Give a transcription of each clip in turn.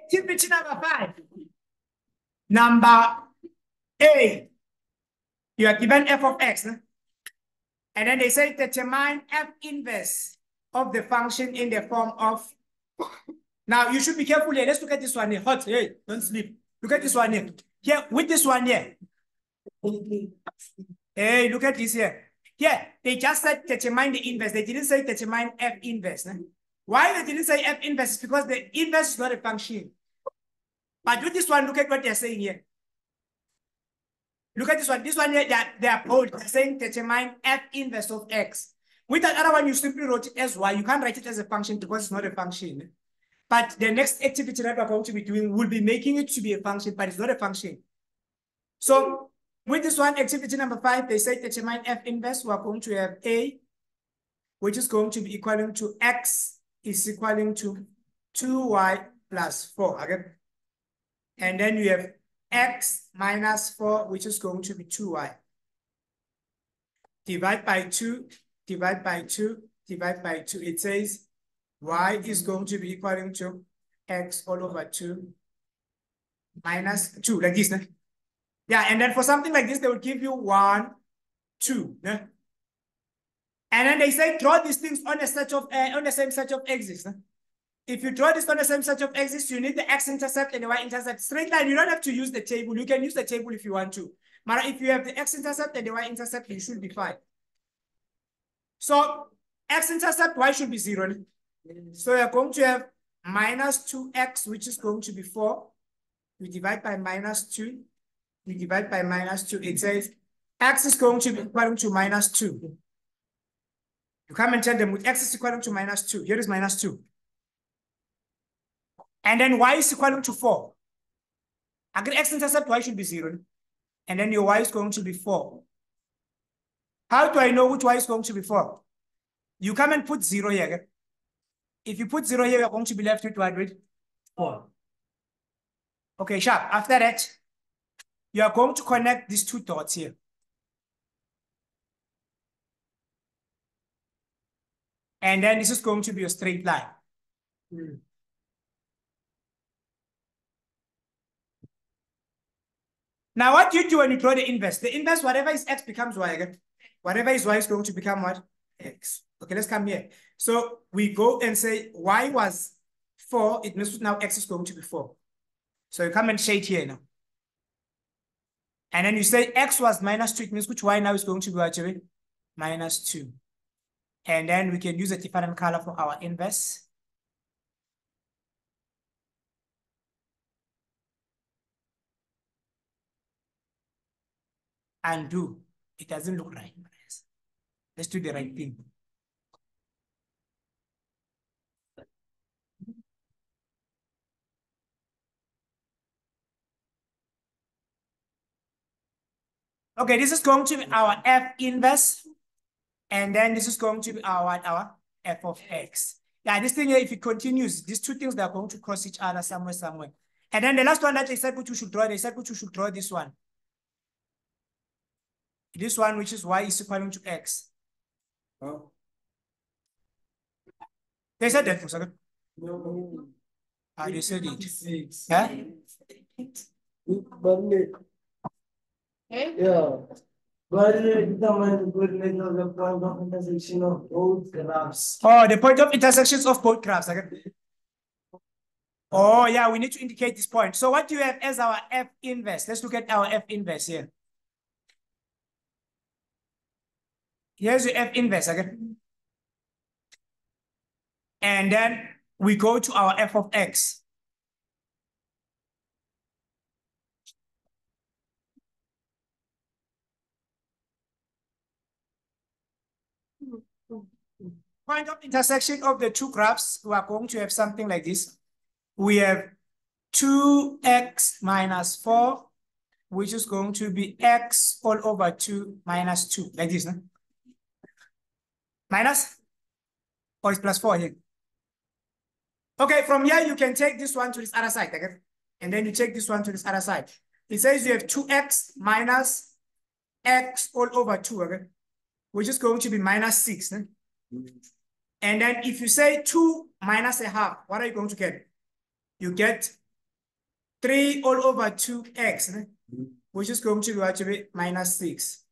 Activity number 5. Number A. You are given f of x. And then they say determine f inverse of the function in the form of. Now you should be careful here. Let's look at this one here. Hot, hey, don't sleep. Look at this one here. Here, with this one here. Hey, look at this here. Here, they just said determine the inverse. They didn't say determine f inverse. Why they didn't say f inverse is because the inverse is not a function. But with this one, look at what they're saying here. Look at this one. This one here, they are bold. They're saying determine f inverse of x. With that other one, you simply wrote it as y. You can't write it as a function because it's not a function. But the next activity that we're going to be doing will be making it to be a function, but it's not a function. So with this one, activity number 5, they say determine f inverse. We're going to have A, which is going to be equaling to x is equaling to 2y plus 4. Okay? And then you have x minus 4, which is going to be 2y. Divide by 2, divide by 2, divide by 2. It says y is going to be equaling to x all over 2 minus 2, like this. Yeah, and then for something like this, they will give you 1, 2. And then they say draw these things on a set of on the same set of axes. If you draw this on the same set of axes, you need the x-intercept and the y-intercept. Straight line, you don't have to use the table. You can use the table if you want to. But if you have the x-intercept and the y-intercept, you should be fine. So x-intercept, y should be 0. So you're going to have minus 2x, which is going to be 4. We divide by minus 2. We divide by minus 2. It says x is going to be equal to minus 2. You come and tell them with x is equal to minus 2. Here is minus 2. And then y is equal to 4. Again, x-intercept y should be 0. And then your y is going to be 4. How do I know which y is going to be 4? You come and put 0 here. Okay? If you put 0 here, you're going to be left with what? With 4. Okay, sharp. After that, you are going to connect these two dots here. And then this is going to be a straight line. Now, what do you do when you draw the inverse? The inverse, whatever is x becomes y again. Whatever is y is going to become what? X. Okay, let's come here. So we go and say y was 4. It means now x is going to be 4. So you come and shade here now. And then you say x was minus 2. It means which y now is going to be actually minus 2. And then we can use a different color for our inverse. Undo. It doesn't look right. Let's do the right thing. Okay, this is going to be our f inverse. And then this is going to be our f of x. Yeah, this thing here, if it continues, these two things, they're going to cross each other somewhere. And then the last one that they said which you should draw, they said which you should draw this one. This one, which is y is equal to x. Oh. They said that for a second. No. They said it. Huh? Yeah. But the point of intersection of both graphs. Oh, the point of intersections of both graphs. Okay. Oh, yeah, we need to indicate this point. So what do you have as our f inverse? Let's look at our f inverse here. Here's your f inverse again. And then we go to our f of x. Point of intersection of the two graphs, we are going to have something like this. We have 2x minus 4, which is going to be x all over 2 minus 2, like this. No? Minus? Or it's plus 4 here? Okay, from here, you can take this one to this other side. Okay? And then you take this one to this other side. It says you have 2x minus x all over 2, okay? Which is going to be minus 6. No? And then if you say 2 minus a half, what are you going to get? You get 3 all over 2x, which is going to be what to be minus 6.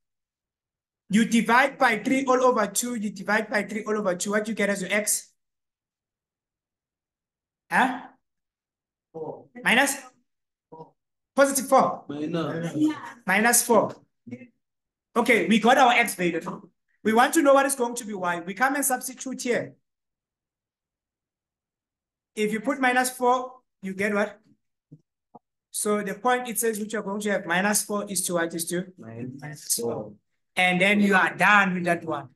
You divide by 3 all over 2, you divide by 3 all over 2, what you get as your x? Huh? 4. Minus? Positive 4. Minus 4. Okay, we got our x value. We want to know what is going to be y. We come and substitute here. If you put minus 4, you get what? So the point it says which you're going to have minus 4 is to what is to? Minus 4. And then you are done with that one.